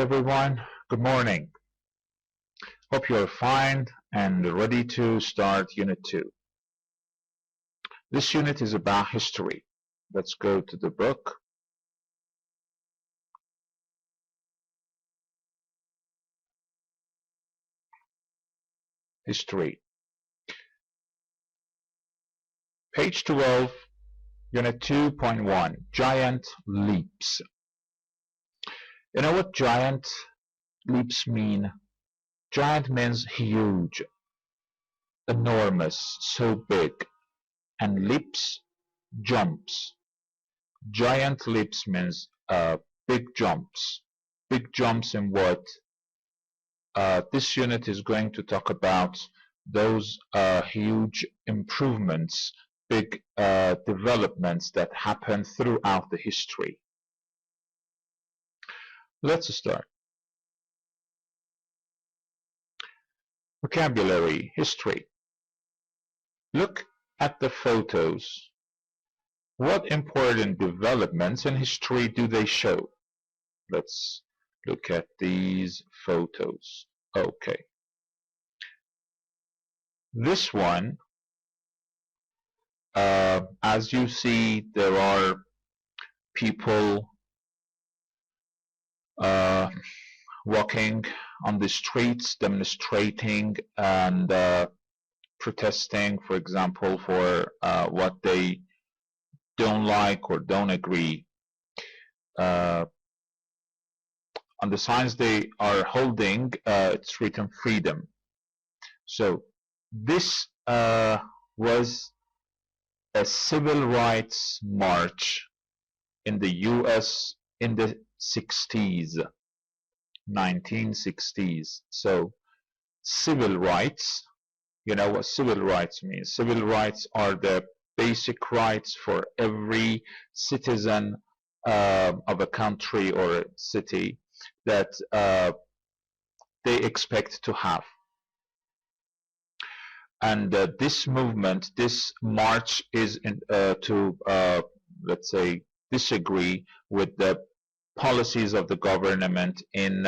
everyone. Good morning. Hope you're fine and ready to start Unit 2. This unit is about history. Let's go to the book. History. Page 12, Unit 2.1, Giant Leaps. You know what giant leaps mean? Giant means huge, enormous, so big, and leaps, jumps. Giant leaps means big jumps. Big jumps in what? This unit is going to talk about those huge improvements, big developments that happen throughout the history. Let's start. Vocabulary, history. Look at the photos. What important developments in history do they show? Let's look at these photos. Okay. This one, as you see, there are people walking on the streets, demonstrating and protesting, for example, for what they don't like or don't agree. On the signs they are holding, it's written freedom. So this was a civil rights march in the US in the 60s, 1960s. So civil rights, you know what civil rights means. Civil rights are the basic rights for every citizen of a country or a city that they expect to have. And this movement, this march is to, let's say, disagree with the policies of the government in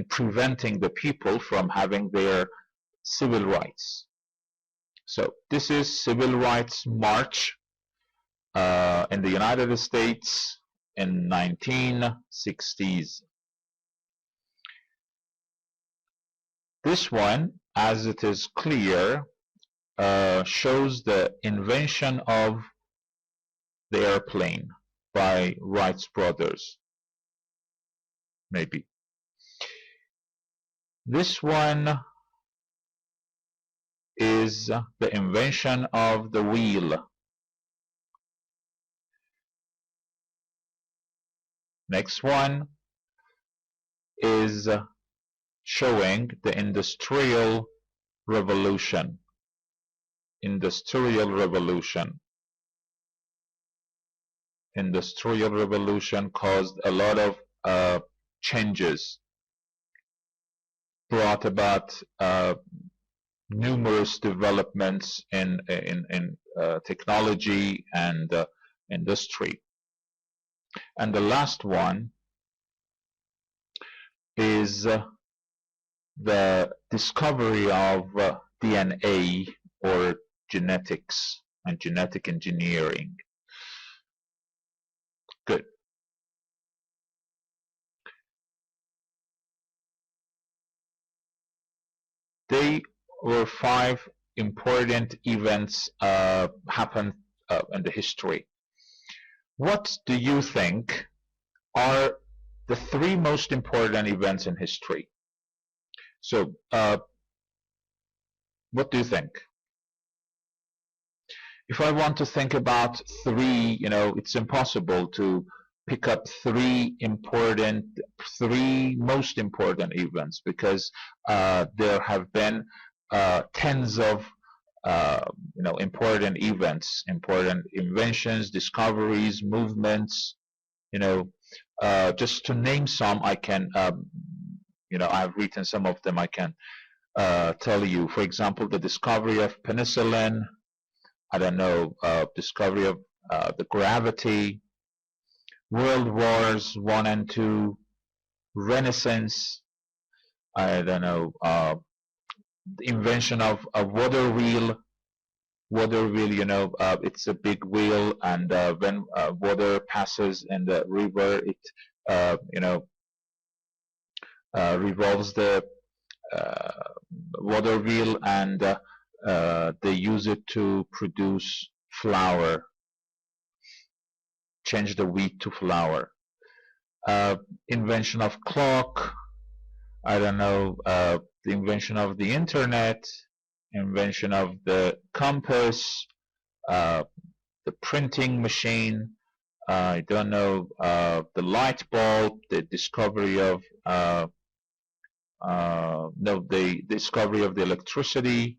preventing the people from having their civil rights. So this is Civil Rights March in the United States in 1960s. This one, as it is clear, shows the invention of the airplane by Wright brothers, maybe. This one is the invention of the wheel. Next one is showing the Industrial Revolution. Industrial Revolution. Industrial Revolution caused a lot of changes, brought about numerous developments in technology and industry. And the last one is the discovery of DNA or genetics and genetic engineering. Good. They were 5 important events happened in the history. What do you think are the 3 most important events in history? So, what do you think? If I want to think about 3, you know, it's impossible to pick up 3 most important events, because there have been tens of you know, important events, important inventions, discoveries, movements. You know, just to name some, I can, you know, I've written some of them. I can tell you, for example, the discovery of penicillin. I don't know, discovery of the gravity, World Wars I and II, Renaissance, I don't know, the invention of a water wheel. Water wheel, it's a big wheel, and when water passes in the river, it, revolves the uh, water wheel, and they use it to produce flour, change the wheat to flour. Invention of clock, I don't know, the invention of the internet, invention of the compass, the printing machine, I don't know, the light bulb, the discovery of the discovery of the electricity,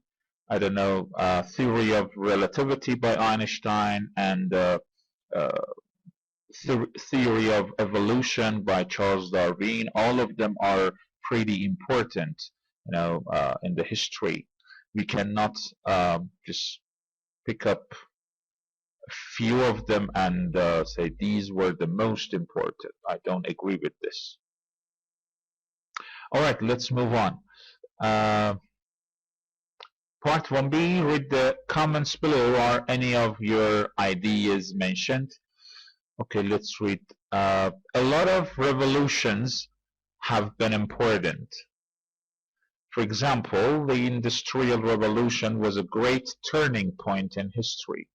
I don't know, theory of relativity by Einstein, and theory of evolution by Charles Darwin. All of them are pretty important, in the history. We cannot just pick up a few of them and say these were the most important. I don't agree with this. All right, let's move on. Part 1b, read the comments below. Are any of your ideas mentioned? Okay, let's read. A lot of revolutions have been important. For example, the Industrial Revolution was a great turning point in history.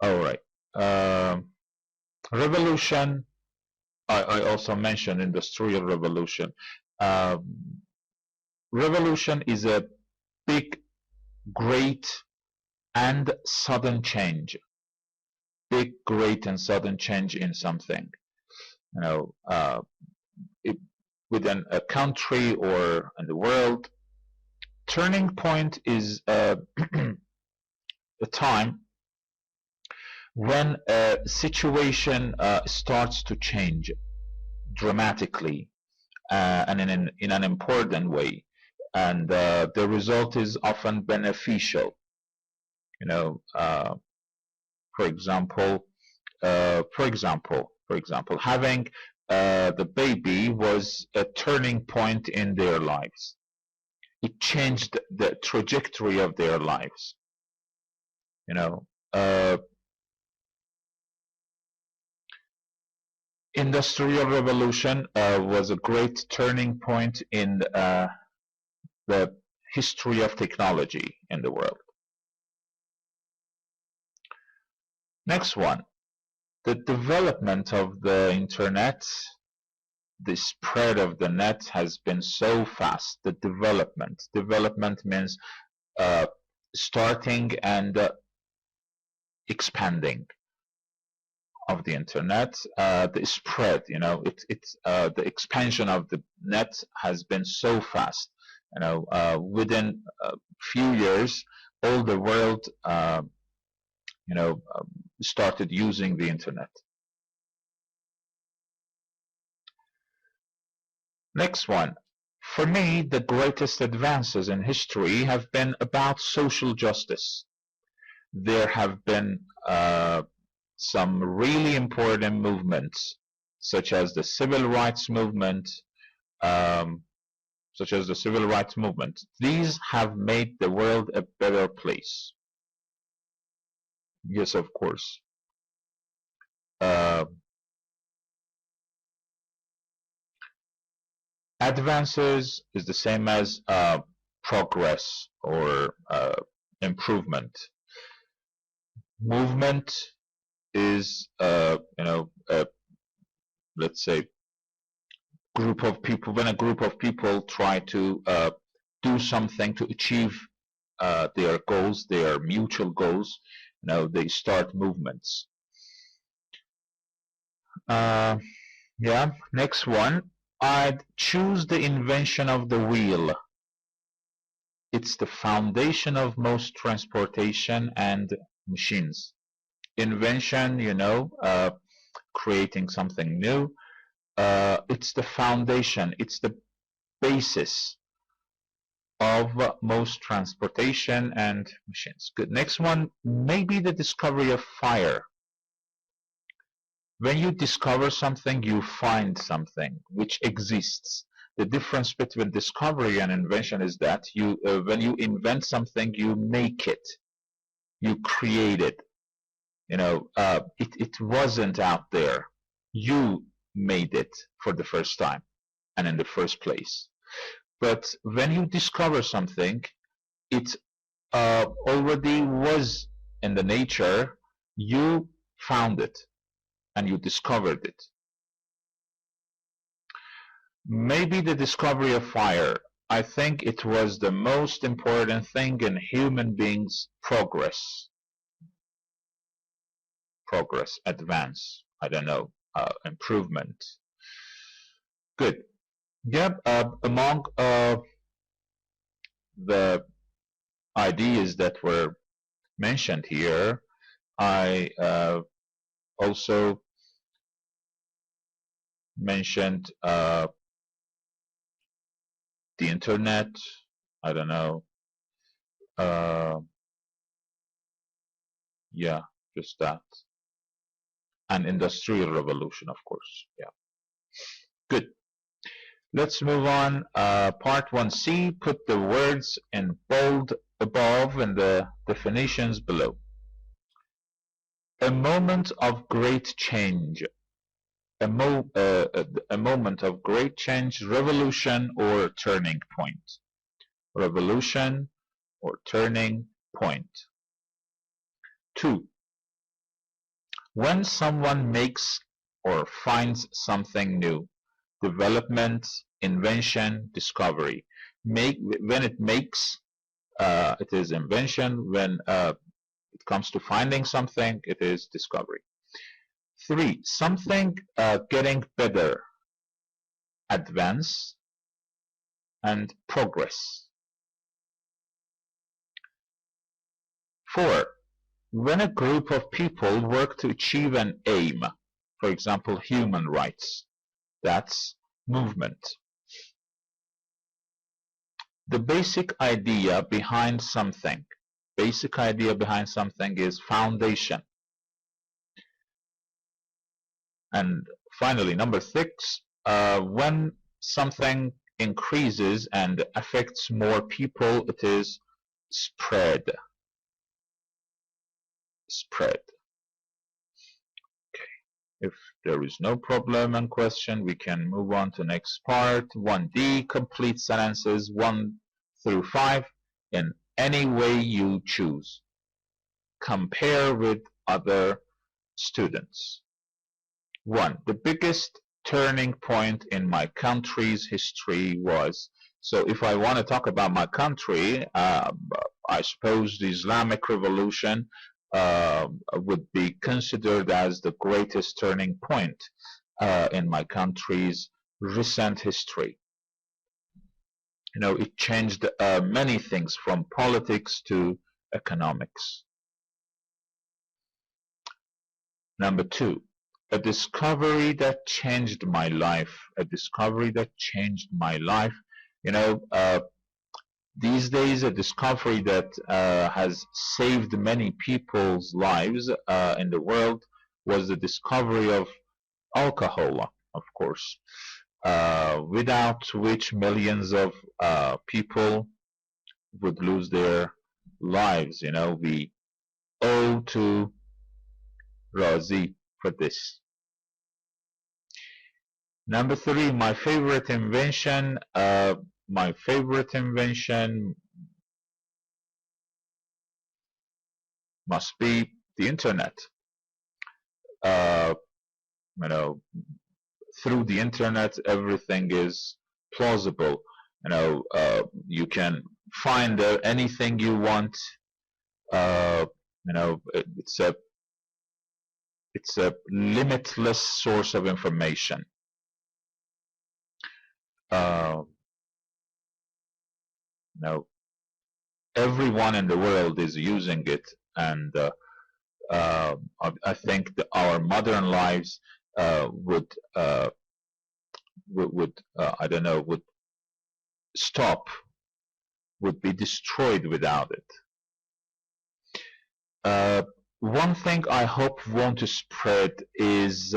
All right. Revolution, I also mentioned Industrial Revolution. Revolution is a big, great, and sudden change. Big, great, and sudden change in something. Within a country or in the world. Turning point is a time when a situation starts to change dramatically and in an important way, and the result is often beneficial. For example, having the baby was a turning point in their lives. It changed the trajectory of their lives. Industrial Revolution was a great turning point in the history of technology in the world. Next one. The development of the internet, the spread of the net has been so fast. The development means starting and expanding of the internet. The spread, the expansion of the net has been so fast. Within a few years, all the world started using the internet. Next one. For me, the greatest advances in history have been about social justice. There have been some really important movements, such as the civil rights movement. These have made the world a better place. Yes, of course. Advances is the same as progress or improvement. Movement is, let's say, group of people. When a group of people try to do something to achieve their goals, their mutual goals, they start movements. Yeah, next one. I'd choose the invention of the wheel. It's the foundation of most transportation and machines. Invention, creating something new. It's the foundation, it's the basis of most transportation and machines. Good. Next one, maybe the discovery of fire. When you discover something, you find something which exists. The difference between discovery and invention is that when you invent something, you make it, you create it. It wasn't out there. You made it for the first time and in the first place. But when you discover something, it already was in the nature. You found it and you discovered it. Maybe the discovery of fire. I think it was the most important thing in human beings' progress. Advance, I don't know, improvement. Good. Yep, among the ideas that were mentioned here, I also mentioned the internet. I don't know. Yeah, just that. And industrial revolution, of course. Yeah. Good. Let's move on. Part 1C, put the words in bold above and the definitions below. A moment of great change. A moment of great change, revolution or turning point. Revolution or turning point. 2. When someone makes or finds something new. Development, invention, discovery. When it makes, it is invention. When it comes to finding something, it is discovery. 3. Something getting better. Advance and progress. 4. When a group of people work to achieve an aim, for example, human rights, that's movement. The basic idea behind something. Basic idea behind something is foundation. And finally, number 6, when something increases and affects more people, it is spread. Spread. Okay. If there is no problem and question, we can move on to next part. 1D, complete sentences 1 through 5 in any way you choose. Compare with other students. 1. The biggest turning point in my country's history was. So if I want to talk about my country, I suppose the Islamic Revolution would be considered as the greatest turning point in my country's recent history. It changed many things from politics to economics. Number 2, a discovery that changed my life. A discovery that changed my life. These days, a discovery that has saved many people's lives in the world was the discovery of alcohol, of course, without which millions of people would lose their lives. We owe to Razi for this. Number 3, my favorite invention. My favorite invention must be the internet. Through the internet, everything is plausible. You can find anything you want. It's a limitless source of information. Everyone in the world is using it, and I think that our modern lives would I don't know, would stop, would be destroyed without it. one thing I hope won't spread is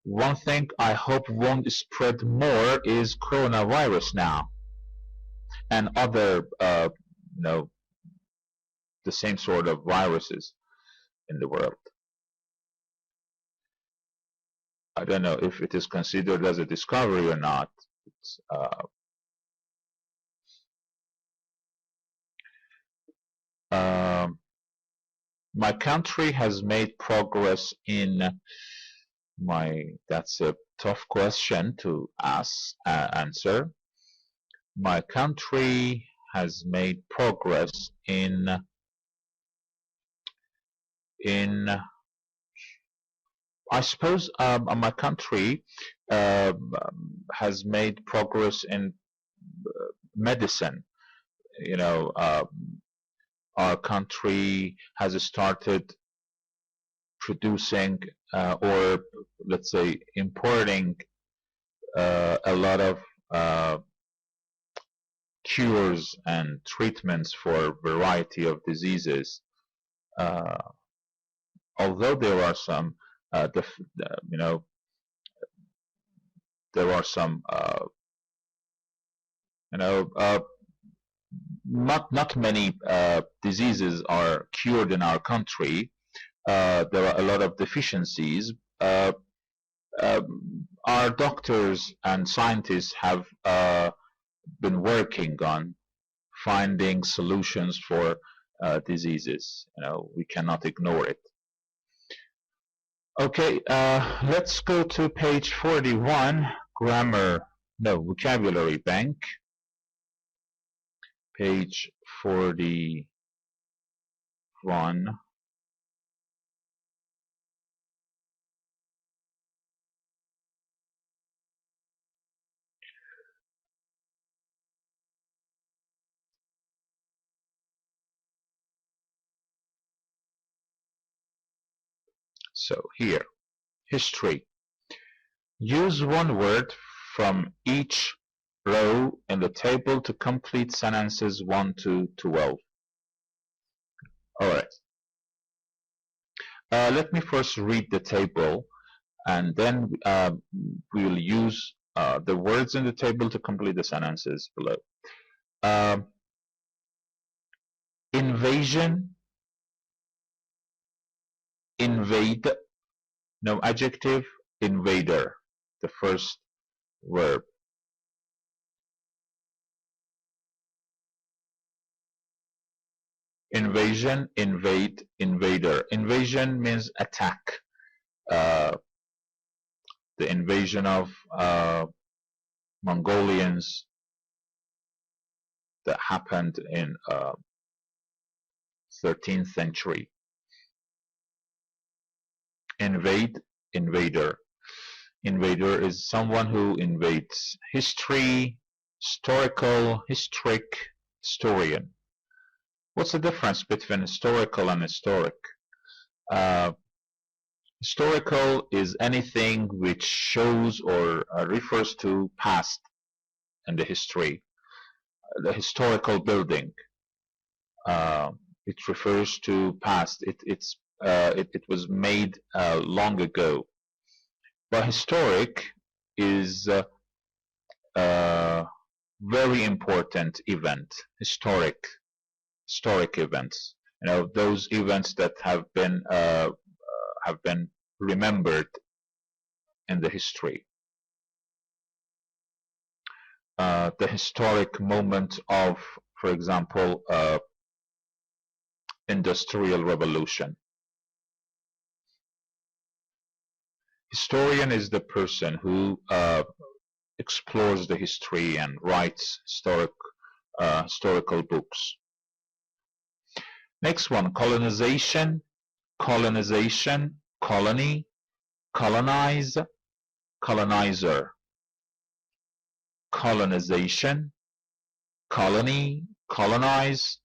one thing I hope won't spread more is coronavirus now and other you know the same sort of viruses in the world. I don't know if it is considered as a discovery or not. It's, my country has made progress in that's a tough question to answer. My country has made progress in I suppose my country has made progress in medicine. You know, our country has started producing or let's say importing a lot of cures and treatments for a variety of diseases. Although there are some, you know, there are some, you know, not many diseases are cured in our country. There are a lot of deficiencies. Our doctors and scientists have been working on finding solutions for diseases. You know, we cannot ignore it. Okay, let's go to page 41, vocabulary bank. Page 41. So here, history. Use one word from each row in the table to complete sentences 1 to 12. All right. Let me first read the table, and then we will use the words in the table to complete the sentences below. Invasion, invade, no adjective, invader, the first verb. Invasion, invade, invader. Invasion means attack. The invasion of Mongolians that happened in 13th century. Invade, invader. Invader is someone who invades. History, historical, historic, historian. What's the difference between historical and historic? Historical is anything which shows or refers to past in the history. The historical building, it refers to past. It was made long ago. But historic is a very important event. Historic events. You know, those events that have been remembered in the history. The historic moment of, for example, Industrial Revolution. Historian is the person who explores the history and writes historical books. Next one, colonization, colonization, colony, colonize, colonizer. Colonization, colony, colonize,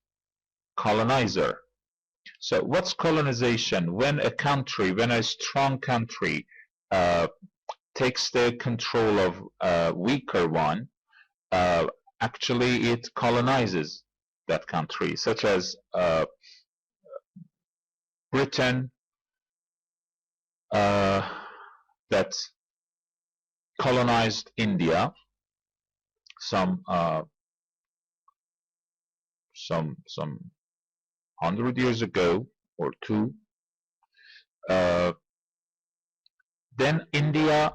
colonizer. So what's colonization? When a strong country takes the control of a weaker one, actually it colonizes that country, such as Britain that colonized India some 100 years ago or two. Then India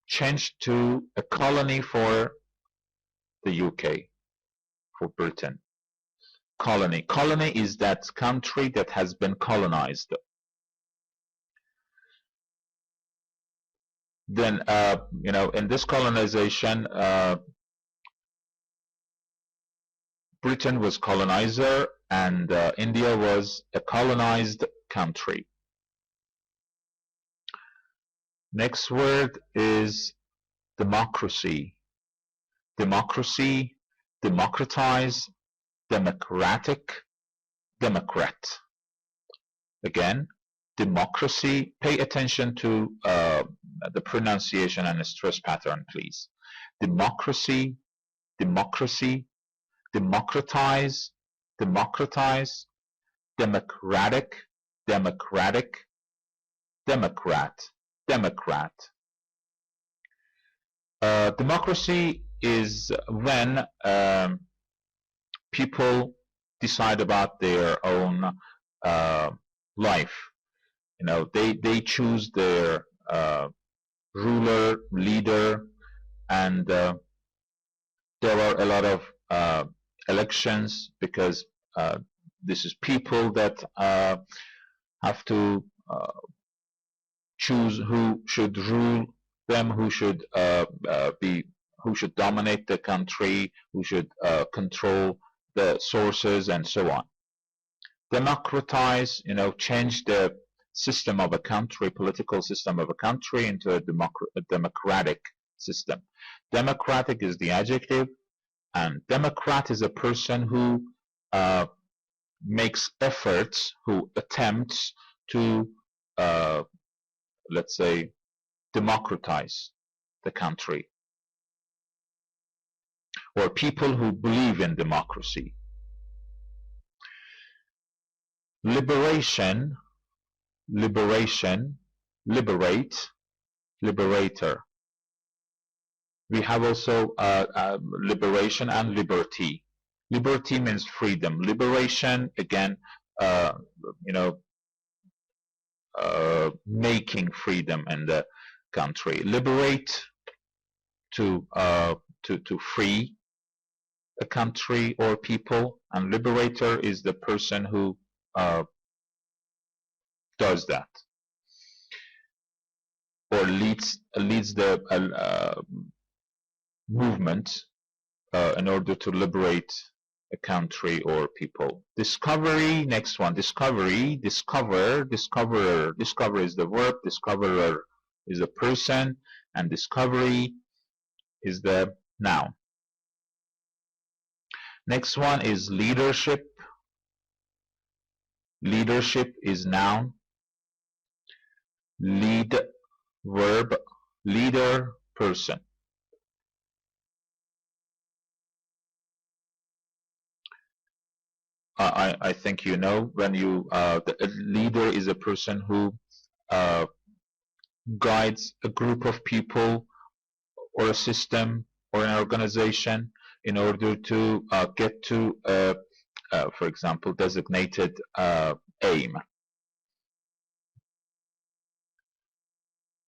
changed to a colony for the UK, for Britain. Colony. Colony is that country that has been colonized. Then, in this colonization, Britain was colonizer and India was a colonized country. Next word is democracy. Democracy, democratize, democratic, democrat. Again, democracy. Pay attention to the pronunciation and the stress pattern, please. Democracy, democracy, democratize, democratize, democratic, democratic, democrat, democrat. Democracy is when people decide about their own life. They choose their ruler, leader, and there are a lot of elections because this is people that have to choose who should rule them, who should dominate the country, who should control the sources, and so on. Democratize, change the system of a country, political system of a country, into a democratic system. Democratic is the adjective, and democrat is a person who makes efforts, who attempts to, let's say, democratize the country, or people who believe in democracy. Liberation, liberation, liberate, liberator. We have also liberation and liberty. Liberty means freedom. Liberation, again, making freedom in the country. Liberate, to free a country or people, and liberator is the person who does that, or leads the movement in order to liberate a country or people. Discovery, next one. Discovery, discover, discoverer. Discover is the verb, discoverer is the person, and discovery is the noun. Next one is leadership. Leadership is noun. Lead, verb. Leader, person. I think you know, when you the leader is a person who guides a group of people or a system or an organization in order to get to for example, designated aim.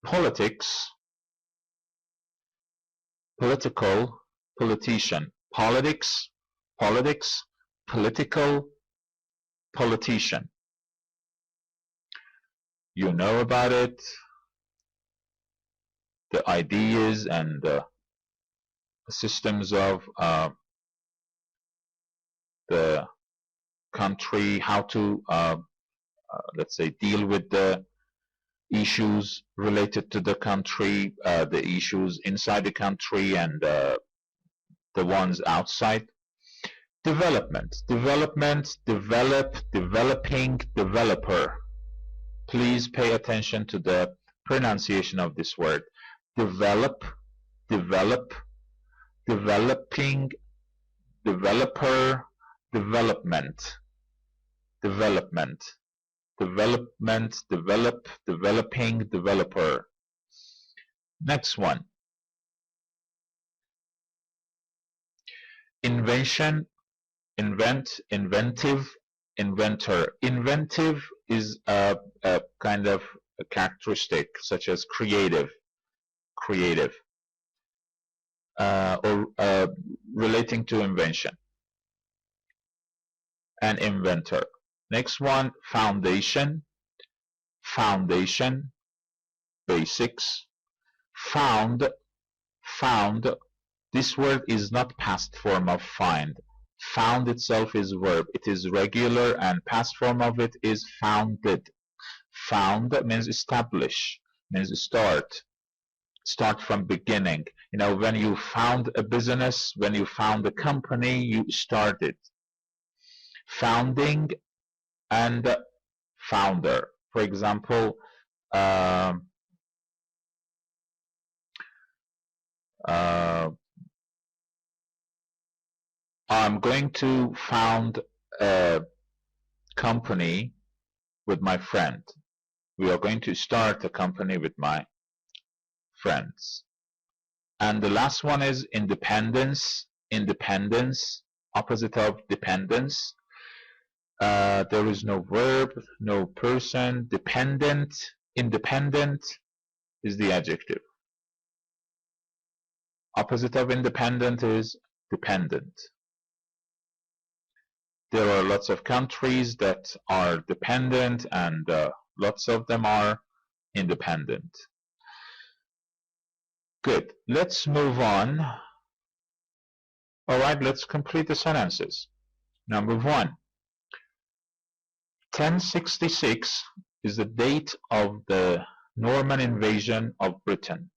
Politics, political, politician. Politics, politics, political, politician. You know about it, the ideas and systems of the country, how to let's say deal with the issues related to the country, the issues inside the country and the ones outside. Development, development, develop, developing, developer. Please pay attention to the pronunciation of this word. Develop, develop, developing, developer, development, development. development, develop, developing, developer. Next one. Invention, invent, inventive, inventor. Inventive is a kind of a characteristic such as creative, or relating to invention. An inventor. Next one, foundation, foundation, basics. Found, found. This word is not past form of find. Found itself is verb. It is regular, and past form of it is founded. Found means establish, means start from beginning. You know, when you found a business, when you found a company, you started. Founding and founder. For example, I'm going to found a company with my friend. We are going to start a company with my friends. And the last one is independence. Independence, opposite of dependence. There is no verb, no person. Dependent, independent is the adjective. Opposite of independent is dependent. There are lots of countries that are dependent, and lots of them are independent. Good. Let's move on. All right, let's complete the sentences. Number 1. 1066 is the date of the Norman invasion of Britain.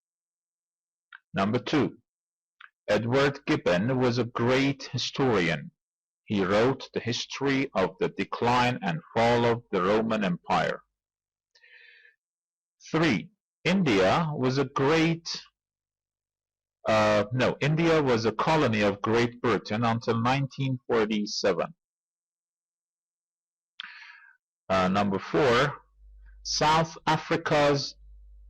Number 2. Edward Gibbon was a great historian. He wrote the history of the decline and fall of the Roman Empire. 3. India was a colony of Great Britain until 1947. Number 4. South Africa's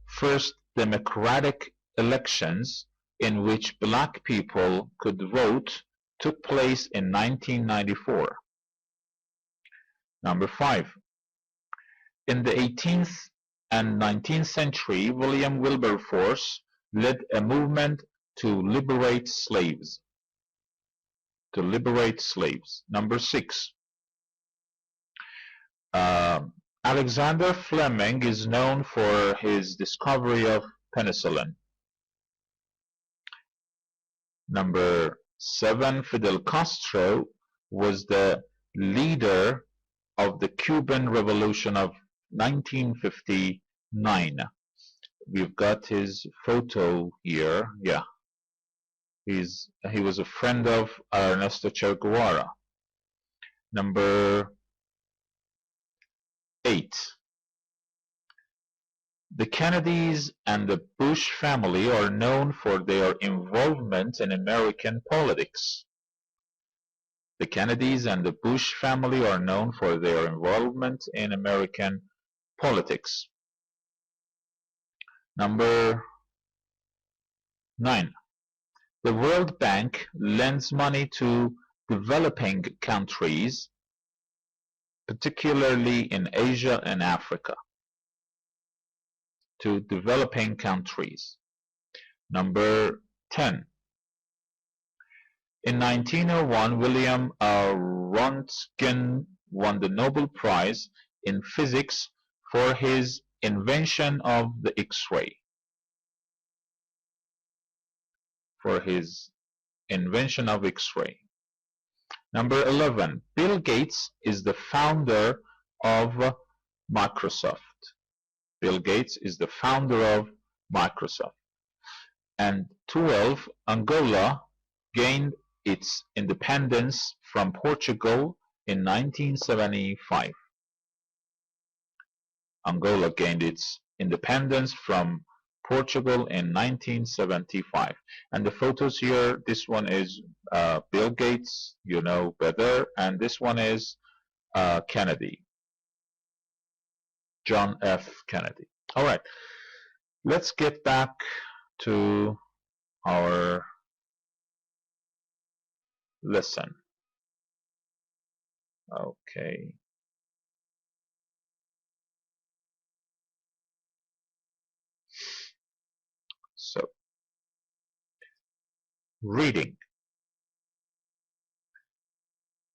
first democratic elections in which black people could vote took place in 1994. Number 5. In the 18th and 19th century, William Wilberforce led a movement to liberate slaves. Number 6. Alexander Fleming is known for his discovery of penicillin. Number 7. Fidel Castro was the leader of the Cuban Revolution of 1959. We've got his photo here. Yeah, he was a friend of Ernesto Che Guevara. Number 8. The Kennedys and the Bush family are known for their involvement in American politics. The Kennedys and the Bush family are known for their involvement in American politics. Number 9. The World Bank lends money to developing countries, particularly in Asia and Africa. To developing countries. Number 10. In 1901, William Röntgen won the Nobel Prize in Physics for his invention of the X-ray. Number 11. Bill Gates is the founder of Microsoft. Bill Gates is the founder of Microsoft. And 12. Angola gained its independence from Portugal in 1975. Angola gained its independence from Portugal in 1975. And the photos here, this one is Bill Gates, you know better, and this one is Kennedy. John F. Kennedy. All right, let's get back to our lesson. Okay. So, reading.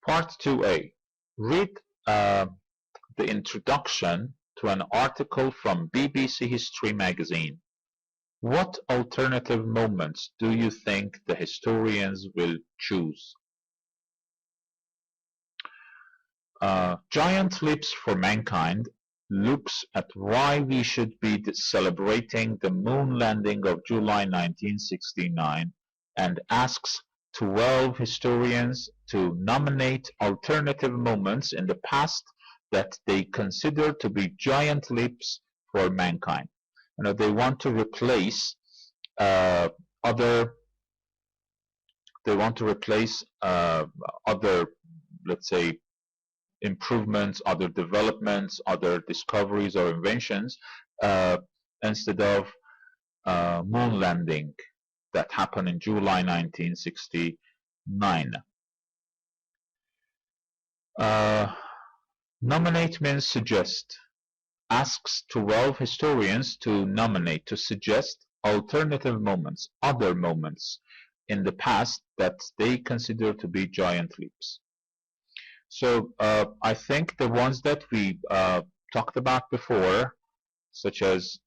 Part 2A. Read the introduction to an article from BBC History magazine. What alternative moments do you think the historians will choose? Giant Leaps for Mankind looks at why we should be celebrating the moon landing of July 1969 and asks 12 historians to nominate alternative moments in the past that they consider to be giant leaps for mankind. You know, they want to replace other, let's say, improvements, other developments, other discoveries or inventions, instead of moon landing that happened in July 1969. Nominate means suggest. Asks 12 historians to nominate, to suggest alternative moments, other moments in the past that they consider to be giant leaps. So I think the ones that we talked about before, such as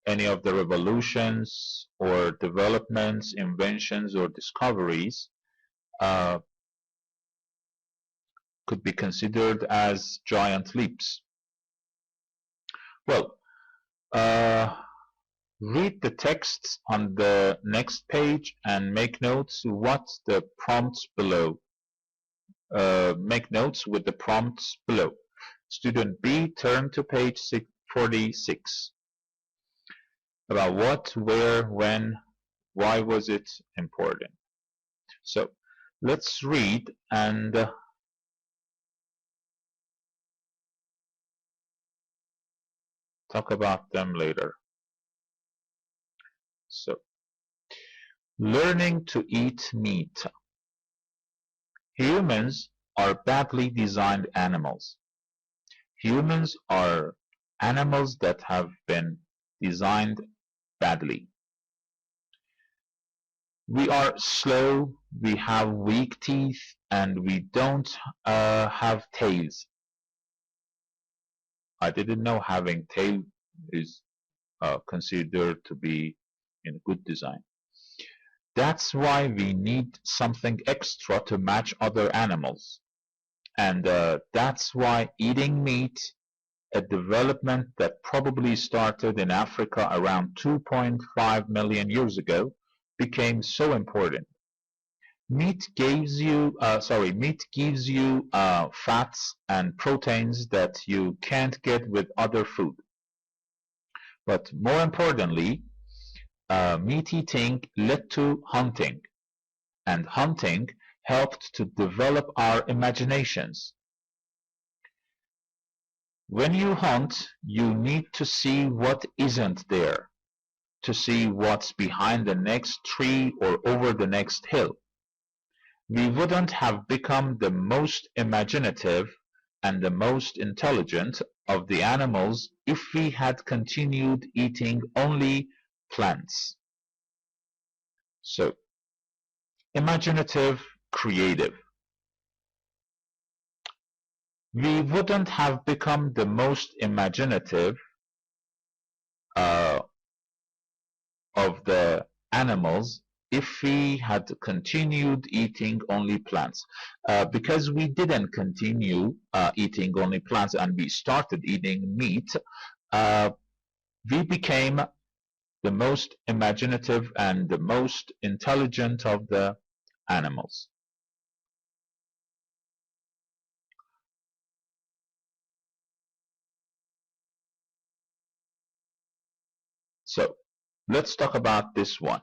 any of the revolutions or developments, inventions or discoveries, could be considered as giant leaps. Well, read the texts on the next page and make notes what the prompts below. Make notes with the prompts below. Student B, turn to page 46. About what, where, when, why was it important? So let's read and talk about them later. So, learning to eat meat. Humans are badly designed animals. Humans are animals that have been designed badly. We are slow, we have weak teeth, and we don't have tails. I didn't know having tail is considered to be in good design. That's why we need something extra to match other animals. And that's why eating meat, a development that probably started in Africa around 2.5 million years ago, became so important. Meat gives you fats and proteins that you can't get with other food. But more importantly, meat eating led to hunting, and hunting helped to develop our imaginations. When you hunt, you need to see what isn't there, to see what's behind the next tree or over the next hill. We wouldn't have become the most imaginative and the most intelligent of the animals if we had continued eating only plants. So, imaginative, creative. We wouldn't have become the most imaginative of the animals if we had continued eating only plants. Because we didn't continue eating only plants and we started eating meat, we became the most imaginative and the most intelligent of the animals. So let's talk about this one.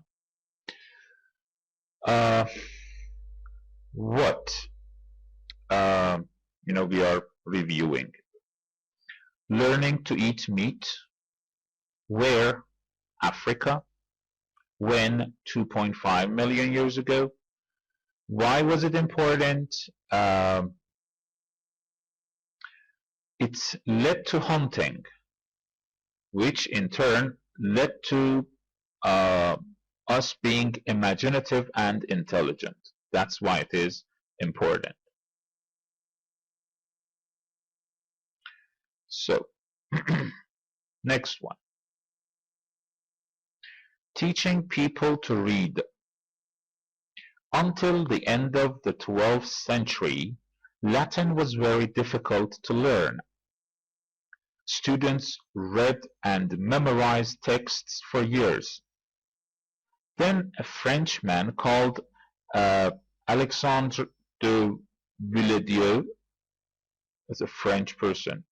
What we are reviewing. learning to eat meat. Where? Africa. When? 2.5 million years ago. Why was it important? It led to hunting, which in turn led to us being imaginative and intelligent. That's why it is important. So, next one. Teaching people to read. Until the end of the 12th century, Latin was very difficult to learn. Students read and memorized texts for years. Then a Frenchman called Alexandre de Villedieu, as a French person,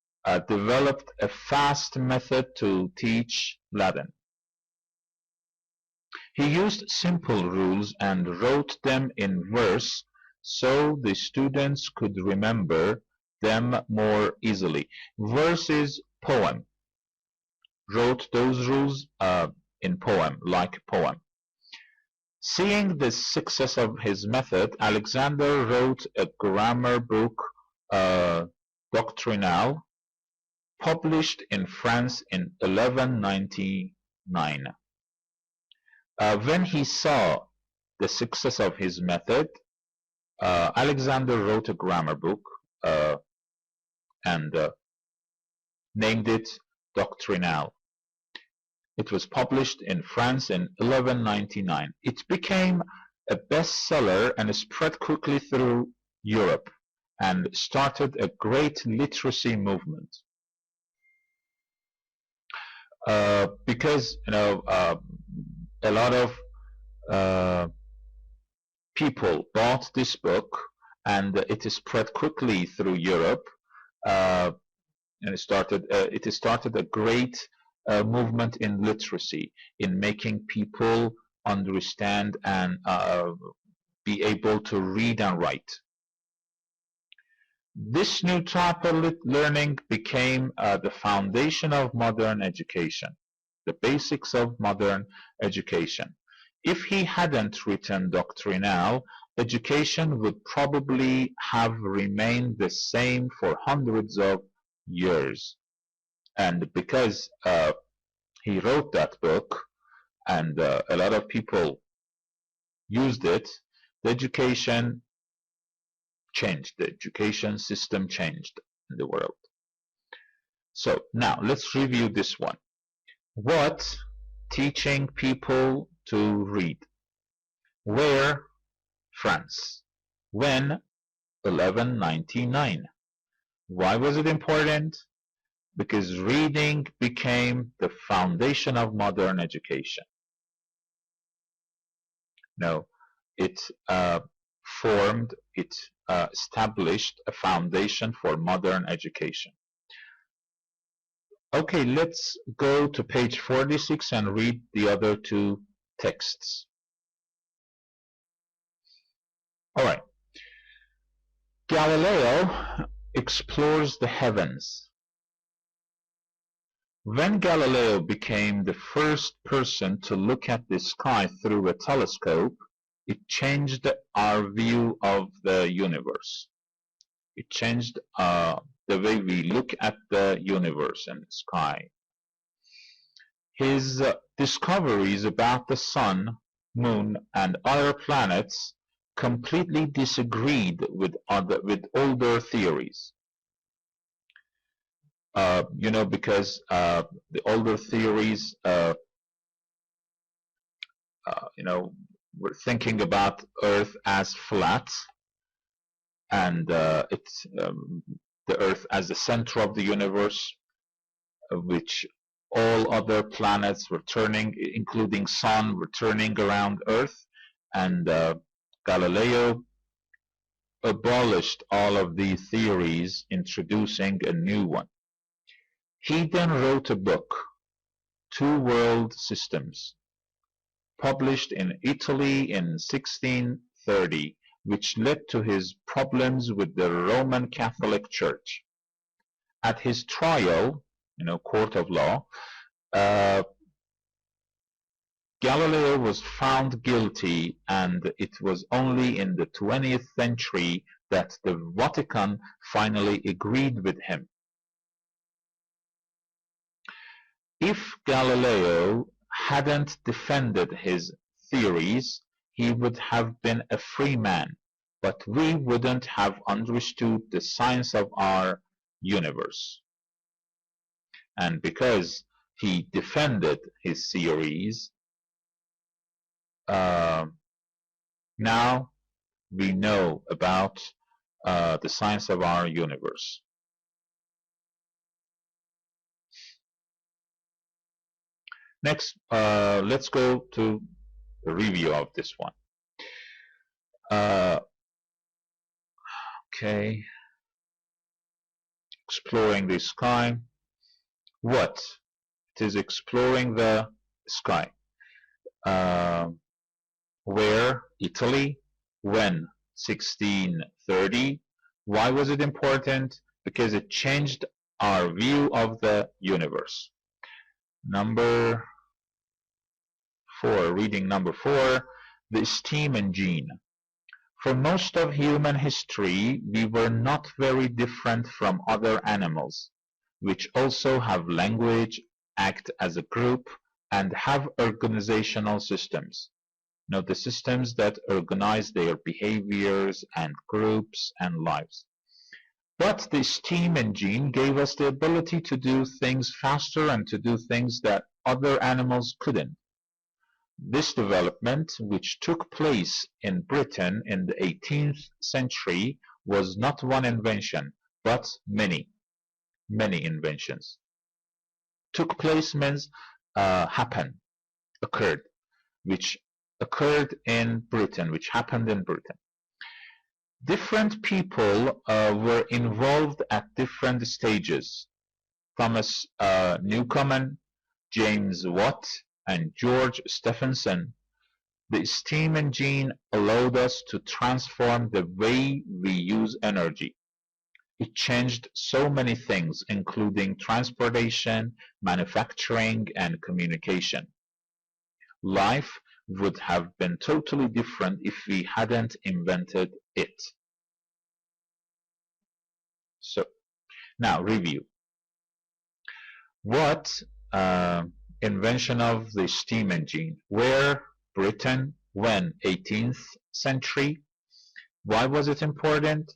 developed a fast method to teach Latin. He used simple rules and wrote them in verse so the students could remember them more easily. Verse is poem. Wrote those rules in poem, like poem. Seeing the success of his method, Alexander wrote a grammar book, Doctrinal, published in France in 1199. When he saw the success of his method, Alexander wrote a grammar book and named it Doctrinal. It was published in France in 1199. It became a bestseller and spread quickly through Europe and started a great literacy movement. Because a lot of people bought this book, and it spread quickly through Europe, and it started a great movement in literacy, in making people understand and be able to read and write. This new type of learning became the foundation of modern education, the basics of modern education. If he hadn't written Doctrinal, education would probably have remained the same for hundreds of years. And because he wrote that book and a lot of people used it, the education changed. The education system changed in the world. So now let's review this one. What? Teaching people to read. Where? France. When? 1199. Why was it important? Because reading became the foundation of modern education. No, it established a foundation for modern education. Okay, let's go to page 46 and read the other two texts. All right. Galileo explores the heavens. When Galileo became the first person to look at the sky through a telescope, it changed our view of the universe. It changed the way we look at the universe and the sky. His discoveries about the sun, moon, and other planets completely disagreed with older theories. Because the older theories, were thinking about Earth as flat, and the Earth as the center of the universe, which all other planets were turning, including Sun, were turning around Earth, and Galileo abolished all of these theories, introducing a new one. He then wrote a book, Two World Systems, published in Italy in 1630, which led to his problems with the Roman Catholic Church. at his trial, court of law, uh, Galileo was found guilty, and it was only in the 20th century that the Vatican finally agreed with him. If Galileo hadn't defended his theories, he would have been a free man, but we wouldn't have understood the science of our universe. And because he defended his theories, now we know about the science of our universe. Next, let's go to the review of this one. Okay. Exploring the sky. What? It is exploring the sky. Where? Italy. When? 1630. Why was it important? Because it changed our view of the universe. Number 4, reading number 4, the steam engine. For most of human history, we were not very different from other animals, which also have language, act as a group, and have organizational systems. Note the systems that organize their behaviors and groups and lives. But the steam engine gave us the ability to do things faster and to do things that other animals couldn't. This development, which took place in Britain in the 18th century, was not one invention, but many inventions. Took place means happened, occurred, which occurred in Britain, which happened in Britain. Different people were involved at different stages. Thomas Newcomen, James Watt, and George Stephenson. The steam engine allowed us to transform the way we use energy. It changed so many things, including transportation, manufacturing, and communication. Life would have been totally different if we hadn't invented it. So, now review. What invention of the steam engine? Where? Britain. When? 18th century. Why was it important?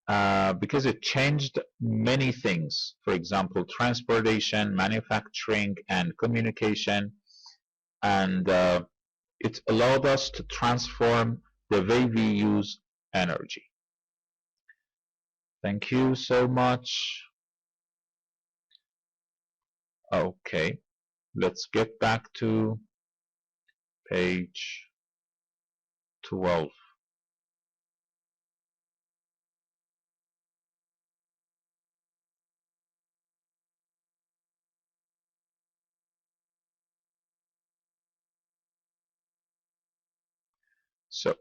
Because it changed many things. For example, transportation, manufacturing, and communication. And it allowed us to transform the way we use energy. Thank you so much. Okay, let's get back to page 12. So,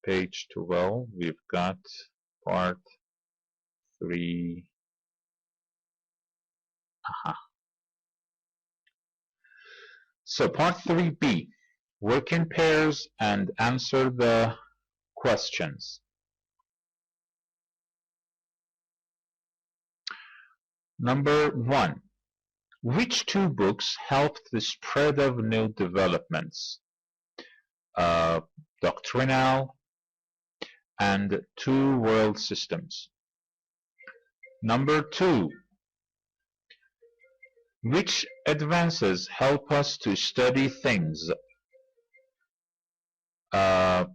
page 12, we've got part 3. So part 3b, work in pairs and answer the questions. Number 1, which two books helped the spread of new developments? Doctrinal and Two World Systems. Number 2, which advances help us to study things? The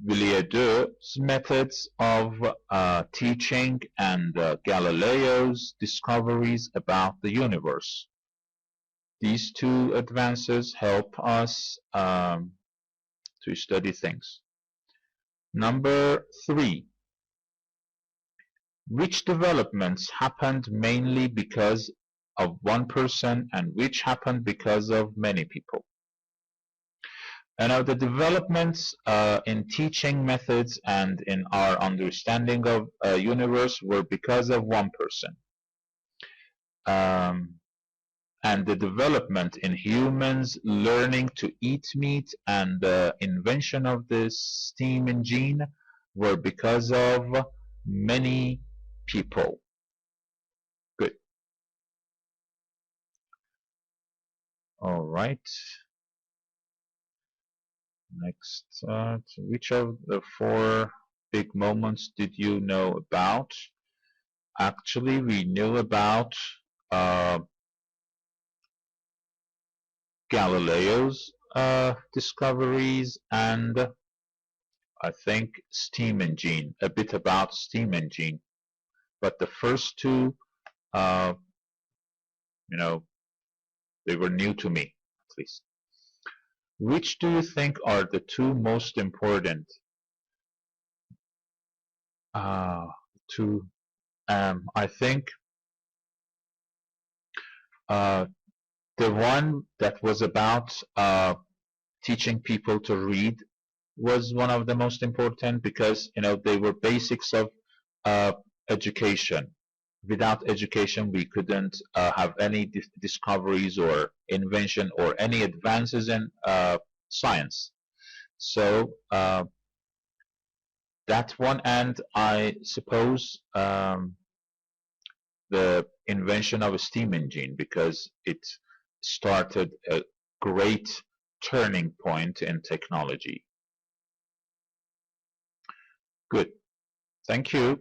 Villiers' methods of teaching and Galileo's discoveries about the universe. These two advances help us to study things. Number 3, which developments happened mainly because of one person and which happened because of many people? And now the developments in teaching methods and in our understanding of universe were because of one person. And the development in humans learning to eat meat and the invention of the steam engine were because of many people. Good. All right. Next, which of the four big moments did you know about? Actually, we knew about Galileo's discoveries and I think steam engine, a bit about steam engine. But the first two, you know, they were new to me, at least. Which do you think are the two most important? Two, I think the one that was about teaching people to read was one of the most important because they were basics of education. Without education, we couldn't have any discoveries or invention or any advances in science. So that one, and I suppose the invention of a steam engine because it started a great turning point in technology. Good. Thank you.